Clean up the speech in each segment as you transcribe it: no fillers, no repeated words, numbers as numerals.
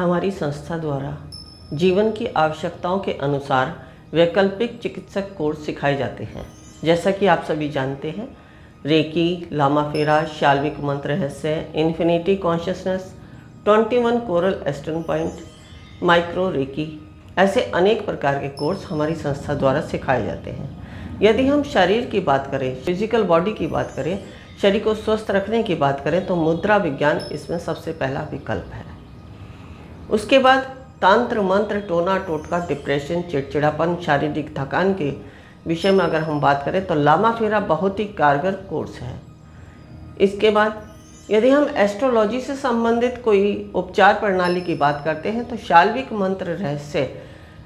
हमारी संस्था द्वारा जीवन की आवश्यकताओं के अनुसार वैकल्पिक चिकित्सक कोर्स सिखाए जाते हैं। जैसा कि आप सभी जानते हैं, रेकी, लामा फेरा, शाल्विक मंत्र रहस्य, infinity consciousness, 21 coral eastern point, micro reiki, ऐसे अनेक प्रकार के कोर्स हमारी संस्था द्वारा सिखाए जाते हैं। यदि हम शरीर की बात करें, फिजिकल बॉडी की बात करें, शरीर को स्वस्थ रखने की बात करें, तो मुद्रा विज्ञान इसमें सबसे पहला विकल्प है। उसके बाद तंत्र, मंत्र, टोना टोटका, डिप्रेशन, चिड़चिड़ापन, शारीरिक थकान के विषय में अगर हम बात करें तो लामा फेरा बहुत ही कारगर कोर्स है। इसके बाद यदि हम एस्ट्रोलॉजी से संबंधित कोई उपचार प्रणाली की बात करते हैं तो शाल्विक मंत्र रहस्य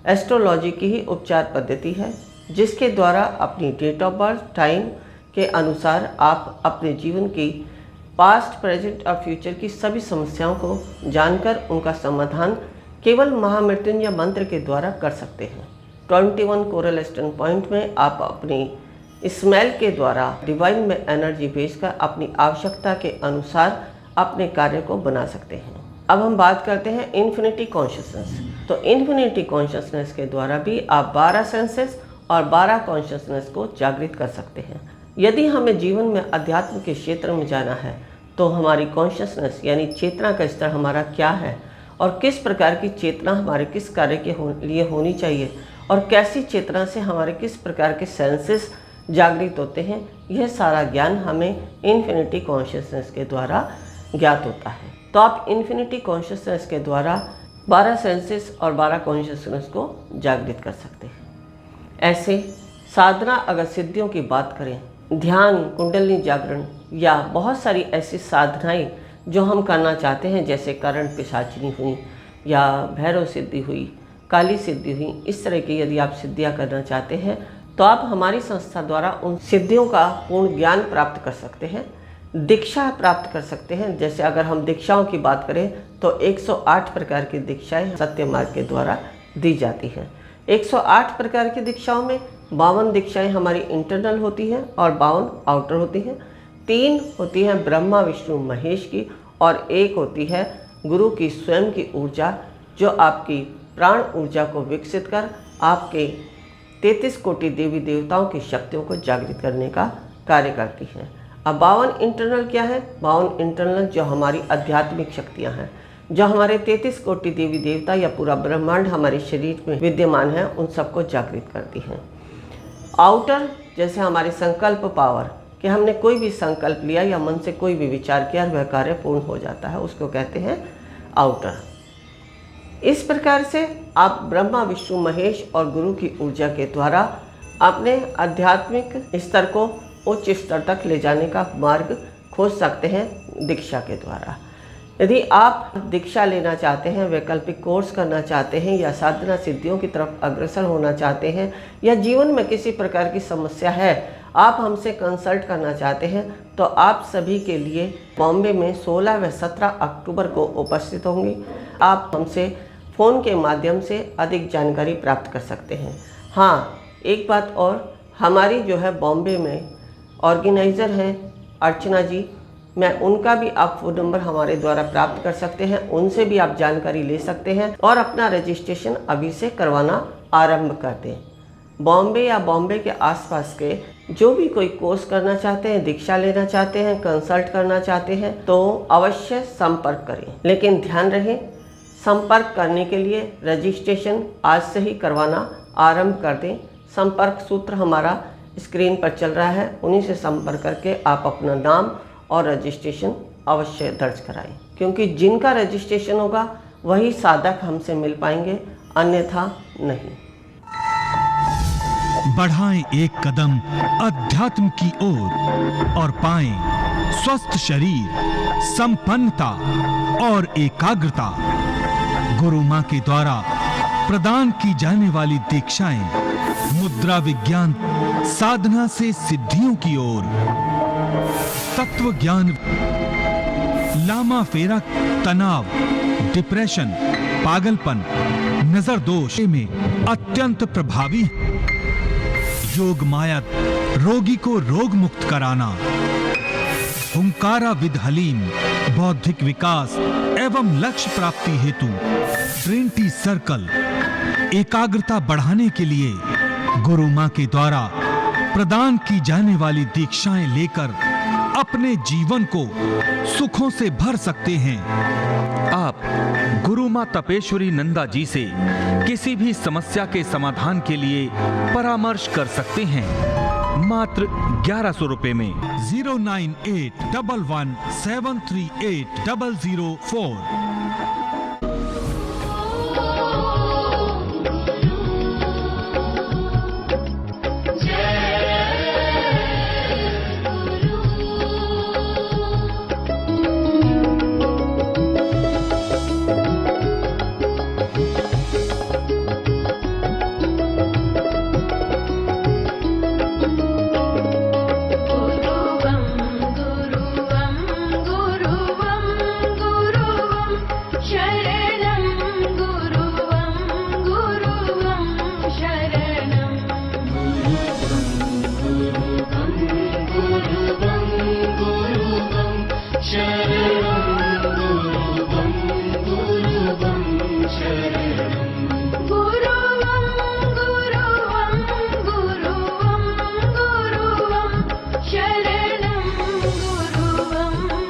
एस्ट्रोलॉजी की ही उपचार पद्धति है, जिसके द्वारा अपनी डेट ऑफ बर्थ टाइम के अनुसार आप अपने जीवन की पास्ट, प्रेजेंट और फ्यूचर की सभी समस्याओं को जानकर उनका समाधान केवल महामृत्युंजय मंत्र के द्वारा कर सकते हैं। 21 कोरल एस्टर्न पॉइंट में आप अपनी स्मेल के द्वारा डिवाइन में एनर्जी भेजकर अपनी आवश्यकता के अनुसार अपने कार्य को बना सकते हैं। अब हम बात करते हैं इन्फिनिटी कॉन्शियसनेस। तो इन्फिनिटी कॉन्शियसनेस के द्वारा भी आप 12 सेंसेस और 12 कॉन्शियसनेस को जागृत कर सकते हैं। यदि हमें जीवन में अध्यात्म के क्षेत्र में जाना है तो हमारी कॉन्शियसनेस यानी चेतना का स्तर हमारा क्या है और किस प्रकार की चेतना हमारे किस कार्य के लिए होनी चाहिए और कैसी चेतना से हमारे किस प्रकार के सेंसेस जागृत होते हैं, यह सारा ज्ञान हमें इन्फिनिटी कॉन्शियसनेस के द्वारा ज्ञात होता है। तो आप इन्फिनिटी कॉन्शियसनेस के द्वारा 12 सेंसेस और 12 कॉन्शियसनेस को जागृत कर सकते हैं। ऐसे साधना अगर सिद्धियों की बात करें, ध्यान, कुंडलिनी जागरण या बहुत सारी ऐसी साधनाएं जो हम करना चाहते हैं, जैसे करण पिशाचिनी हुई या भैरव सिद्धि हुई, काली सिद्धि हुई, इस तरह की यदि आप सिद्धियां करना चाहते हैं तो आप हमारी संस्था द्वारा उन सिद्धियों का पूर्ण ज्ञान प्राप्त कर सकते हैं, दीक्षा प्राप्त कर सकते हैं। जैसे अगर हम दीक्षाओं की बात करें तो 108 प्रकार की दीक्षाएं सत्य मार्ग के द्वारा दी जाती हैं। 108 प्रकार की दीक्षाओं में 52 दीक्षाएं हमारी इंटरनल होती हैं और 52 आउटर होती हैं। 3 होती हैं ब्रह्मा विष्णु महेश की और 1 होती है गुरु की स्वयं की ऊर्जा, जो आपकी प्राण ऊर्जा को विकसित कर आपके 33 कोटि देवी देवताओं की शक्तियों को जागृत करने का कार्य करती हैं। अब 52 इंटरनल क्या है? 52 इंटरनल जो हमारी आध्यात्मिक शक्तियाँ हैं, जो हमारे 33 कोटि देवी देवता या पूरा ब्रह्मांड हमारे शरीर में विद्यमान है, उन सबको जागृत करती हैं। आउटर जैसे हमारे संकल्प पावर, कि हमने कोई भी संकल्प लिया या मन से कोई भी विचार किया, वह कार्य पूर्ण हो जाता है, उसको कहते हैं आउटर। इस प्रकार से आप ब्रह्मा विष्णु महेश और गुरु की ऊर्जा के द्वारा अपने आध्यात्मिक स्तर को उच्च स्तर तक ले जाने का मार्ग खोज सकते हैं दीक्षा के द्वारा। यदि आप दीक्षा लेना चाहते हैं, वैकल्पिक कोर्स करना चाहते हैं या साधना सिद्धियों की तरफ अग्रसर होना चाहते हैं या जीवन में किसी प्रकार की समस्या है, आप हमसे कंसल्ट करना चाहते हैं, तो आप सभी के लिए बॉम्बे में 16 व 17 अक्टूबर को उपस्थित होंगे। आप हमसे फ़ोन के माध्यम से अधिक जानकारी प्राप्त कर सकते हैं। हाँ, एक बात और, हमारी जो है बॉम्बे में ऑर्गेनाइज़र हैं अर्चना जी, मैं उनका भी आप फ़ोन नंबर हमारे द्वारा प्राप्त कर सकते हैं, उनसे भी आप जानकारी ले सकते हैं और अपना रजिस्ट्रेशन अभी से करवाना आरंभ कर दें। बॉम्बे या बॉम्बे के आसपास के जो भी कोई कोर्स करना चाहते हैं, दीक्षा लेना चाहते हैं, कंसल्ट करना चाहते हैं, तो अवश्य संपर्क करें। लेकिन ध्यान रहे, संपर्क करने के लिए रजिस्ट्रेशन आज से ही करवाना आरंभ कर दें। संपर्क सूत्र हमारा स्क्रीन पर चल रहा है, उन्हीं से संपर्क करके आप अपना नाम और रजिस्ट्रेशन अवश्य दर्ज कराएं, क्योंकि जिनका रजिस्ट्रेशन होगा वही साधक हमसे मिल पाएंगे, अन्यथा नहीं। बढ़ाएं एक कदम अध्यात्म की ओर और पाएं स्वस्थ शरीर, संपन्नता और एकाग्रता। गुरु मां के द्वारा प्रदान की जाने वाली दीक्षाएं मुद्रा विज्ञान साधना से सिद्धियों की ओर, तत्व ज्ञान, लामा फेरा, तनाव, डिप्रेशन, पागलपन, नजर दोष में अत्यंत प्रभावी। योग माया रोगी को रोग मुक्त कराना, हुंकारा विद हलीम बौद्धिक विकास एवं एवं लक्ष्य प्राप्ति हेतु ट्रिनिटी सर्कल एकाग्रता बढ़ाने के लिए गुरु मां के द्वारा प्रदान की जाने वाली दीक्षाएं लेकर अपने जीवन को सुखों से भर सकते हैं। आप गुरु मां तपेश्वरी नंदा जी से किसी भी समस्या के समाधान के लिए परामर्श कर सकते हैं मात्र 1100 रुपए में। 09811738004